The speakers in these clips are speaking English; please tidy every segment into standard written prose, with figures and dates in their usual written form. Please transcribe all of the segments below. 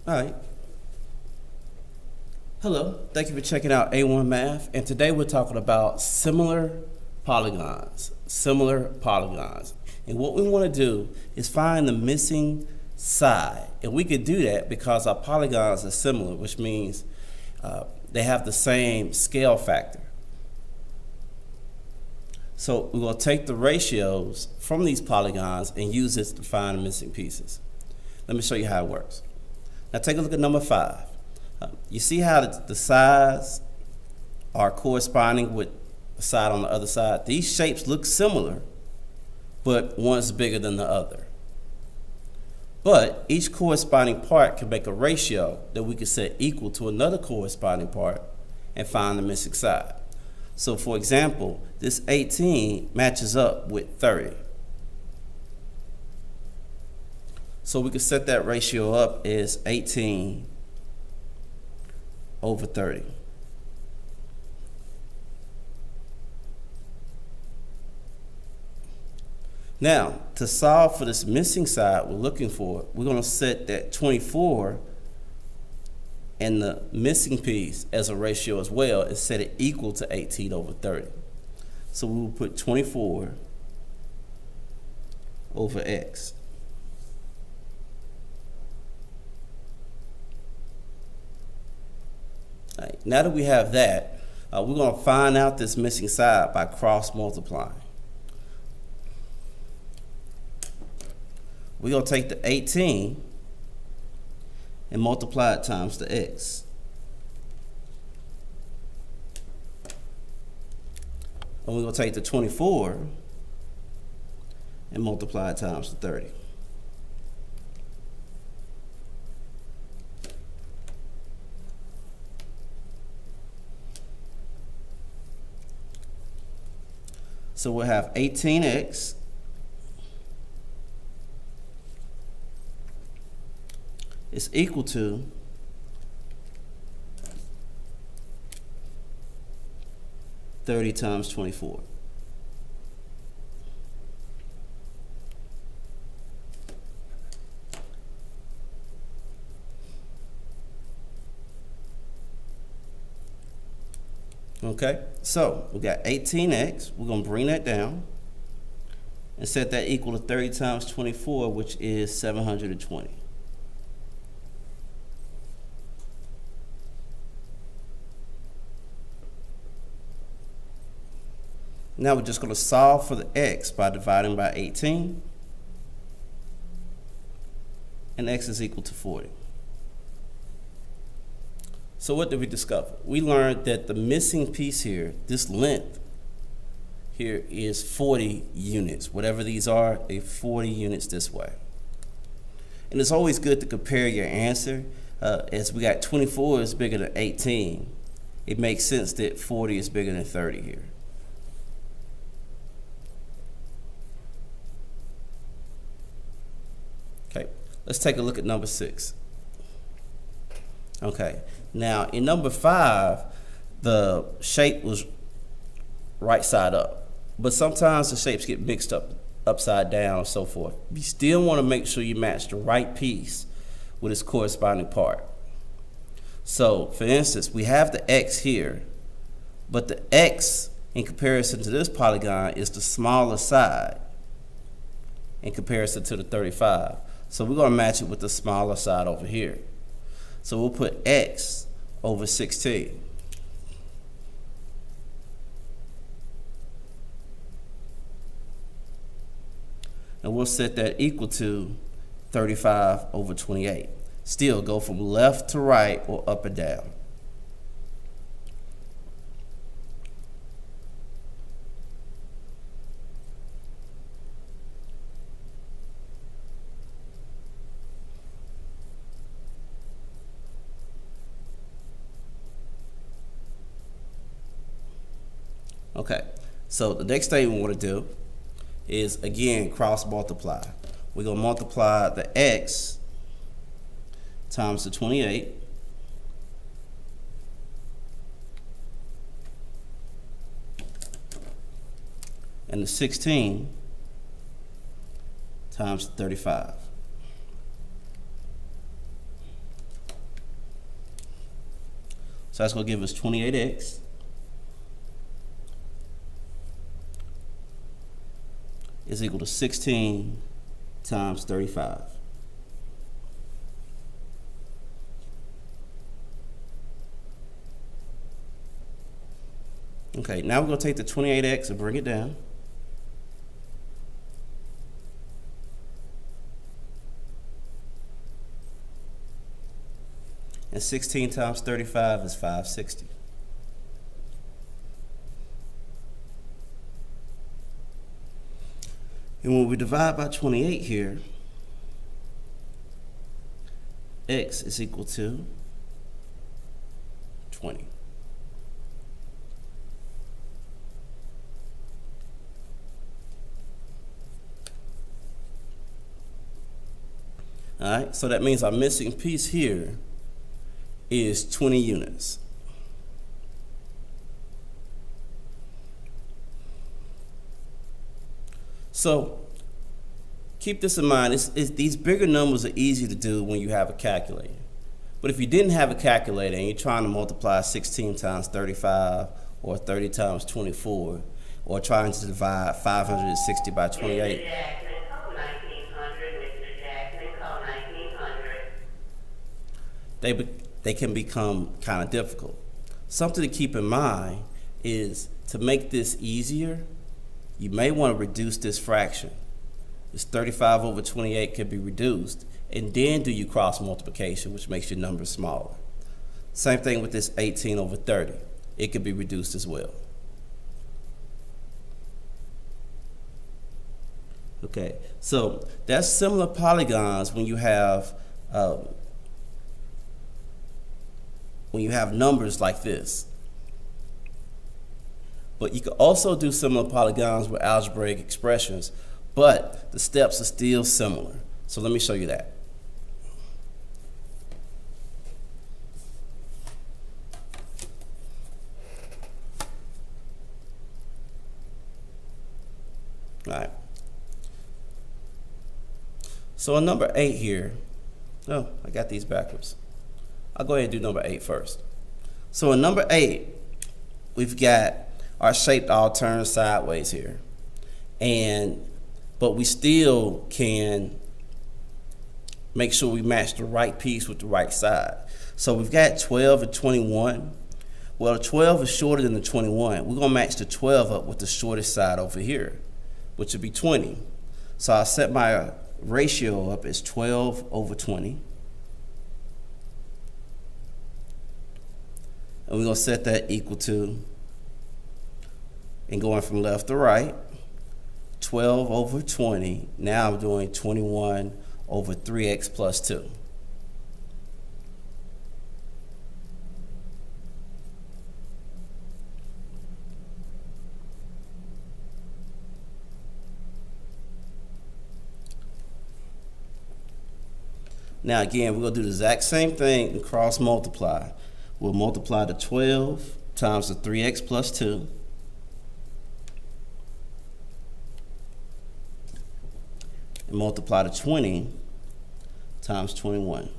All right. Hello, thank you for checking out A1 Math, and today we're talking about similar polygons. And what we want to do is find the missing side, and we could do that because our polygons are similar, which means they have the same scale factor. So we're going to take the ratios from these polygons and use this to find the missing pieces. Let me show you how it works. Now take a look at number 5. You see how the sides are corresponding with the side on the other side? These shapes look similar, but one's bigger than the other. But each corresponding part can make a ratio that we can set equal to another corresponding part and find the missing side. So for example, this 18 matches up with 30. So we can set that ratio up as 18 over 30. Now, to solve for this missing side we're looking for, we're going to set that 24 and the missing piece as a ratio as well and set it equal to 18 over 30. So we will put 24 over x. All right, now that we have that, we're going to find out this missing side by cross multiplying. We're going to take the 18 and multiply it times the x. And we're going to take the 24 and multiply it times the 30. So we'll have 18x is equal to 30 times 24. Okay, so we got 18x. We're going to bring that down and set that equal to 30 times 24, which is 720. Now we're just going to solve for the x by dividing by 18, and x is equal to 40. So what did we discover? We learned that the missing piece here, this length here, is 40 units. Whatever these are, they're 40 units this way. And it's always good to compare your answer. As we got 24 is bigger than 18, it makes sense that 40 is bigger than 30 here. Okay, let's take a look at number 6. Okay, now in number 5, the shape was right side up, but sometimes the shapes get mixed up upside down and so forth. You still want to make sure you match the right piece with its corresponding part. So for instance, we have the x here, but the x in comparison to this polygon is the smaller side in comparison to the 35. So we're going to match it with the smaller side over here. So we'll put x over 16. And we'll set that equal to 35 over 28. Still go from left to right or up and down. Okay, so the next thing we want to do is, again, cross multiply. We're going to multiply the x times the 28 and the 16 times 35. So that's going to give us 28x is equal to 16 times 35. Okay, now we're going to take the 28x and bring it down. And 16 times 35 is 560. And when we divide by 28 here, x is equal to 20. All right, so that means our missing piece here is 20 units. So keep this in mind. These bigger numbers are easy to do when you have a calculator. But if you didn't have a calculator and you're trying to multiply 16 times 35 or 30 times 24 or trying to divide 560 by 28, they can become kind of difficult. Something to keep in mind is to make this easier, you may want to reduce this fraction. This 35 over 28 could be reduced, and then do your cross multiplication, which makes your number smaller. Same thing with this 18 over 30. It could be reduced as well. Okay, so that's similar polygons when you have numbers like this. But you can also do similar polygons with algebraic expressions, but the steps are still similar. So let me show you that. All right. So in number 8 here, oh, I got these backwards. I'll go ahead and do number 8 first. So in number 8, we've got our shape all turned sideways here. But we still can make sure we match the right piece with the right side. So we've got 12 and 21. Well, the 12 is shorter than the 21. We're gonna match the 12 up with the shortest side over here, which would be 20. So I'll set my ratio up as 12 over 20. And we're gonna set that equal to, and going from left to right, 12 over 20. Now I'm doing 21 over 3x plus 2. Now again, we're going to do the exact same thing and cross multiply. We'll multiply the 12 times the 3x plus 2. And multiply the 20 times 21.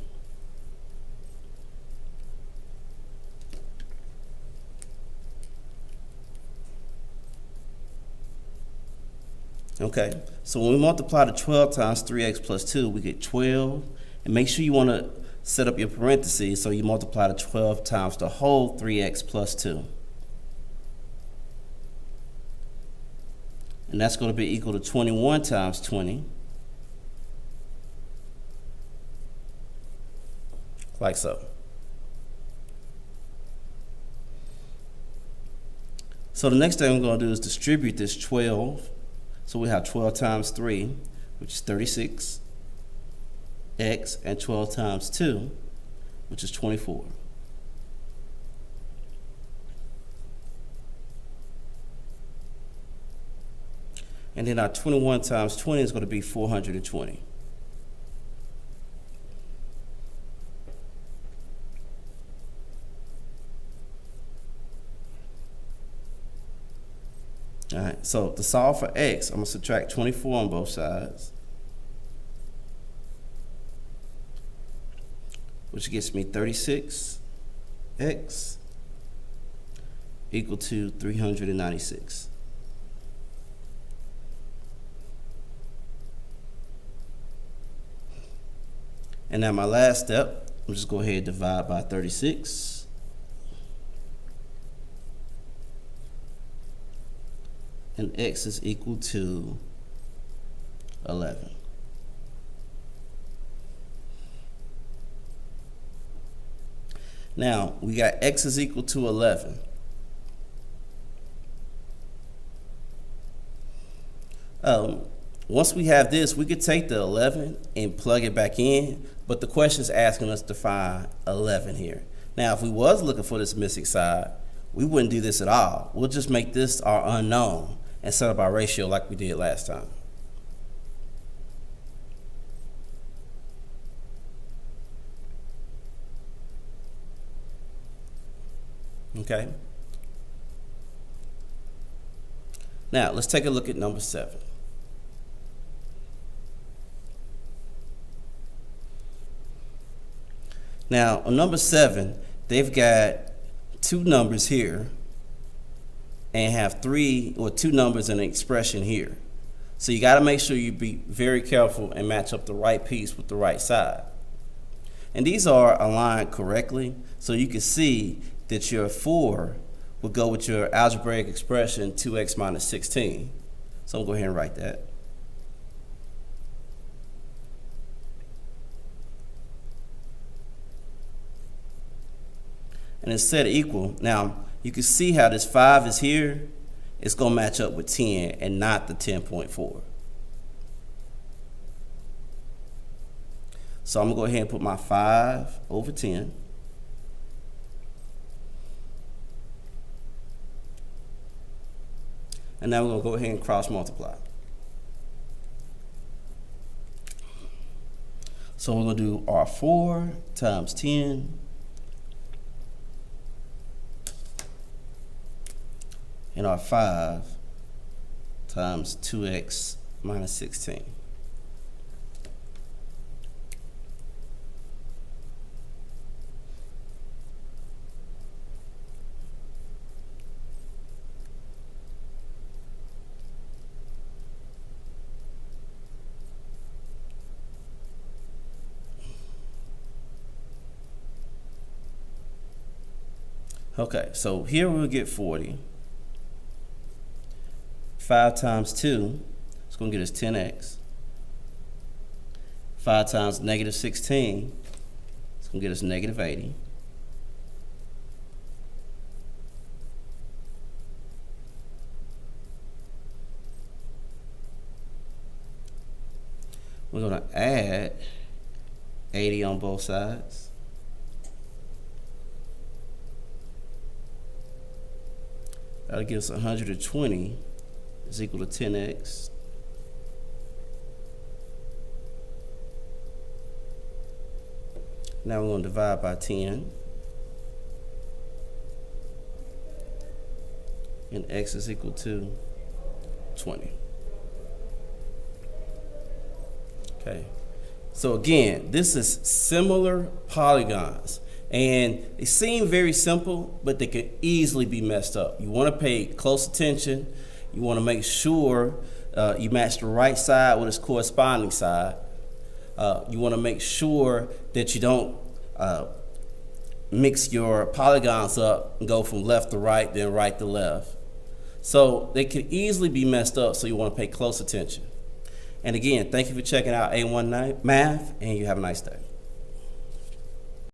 Okay, so when we multiply the 12 times 3x plus 2, we get 12. And make sure you want to set up your parentheses so you multiply the 12 times the whole 3x plus 2. And that's going to be equal to 21 times 20. Like so. So the next thing I'm going to do is distribute this 12. So we have 12 times 3, which is 36. X, and 12 times 2, which is 24. And then our 21 times 20 is going to be 420. All right, so to solve for x, I'm going to subtract 24 on both sides, which gets me 36x equal to 396. And now my last step, I'm just go ahead and divide by 36. And x is equal to 11. Now, we got x is equal to 11. Once we have this, we could take the 11 and plug it back in, but the question is asking us to find 11 here. Now, if we was looking for this missing side, we wouldn't do this at all. We'll just make this our unknown and set up our ratio like we did last time. Okay. Now, let's take a look at number 7. Now, on number 7, they've got 2 numbers here and have 2 numbers in an expression here. So you got to make sure you be very careful and match up the right piece with the right side. And these are aligned correctly, so you can see that your 4 will go with your algebraic expression 2x minus 16. So I'm going to go ahead and write that. And it's set equal. Now, you can see how this 5 is here. It's going to match up with 10 and not the 10.4. So I'm going to go ahead and put my 5 over 10. And now we're going to go ahead and cross multiply. So we're going to do our 4 times 10 and our 5 times 2x minus 16. Okay, so here we'll get 40. 5 times 2, it's going to get us 10x. 5 times negative 16, it's going to get us negative 80. We're going to add 80 on both sides. That'll give us 120 is equal to 10x. Now we're going to divide by 10. And x is equal to 20. Okay. So again, this is similar polygons. And they seem very simple, but they can easily be messed up. You want to pay close attention. You want to make sure you match the right side with its corresponding side. You want to make sure that you don't mix your polygons up and go from left to right, then right to left. So they can easily be messed up, so you want to pay close attention. And again, thank you for checking out A1 Math, and you have a nice day.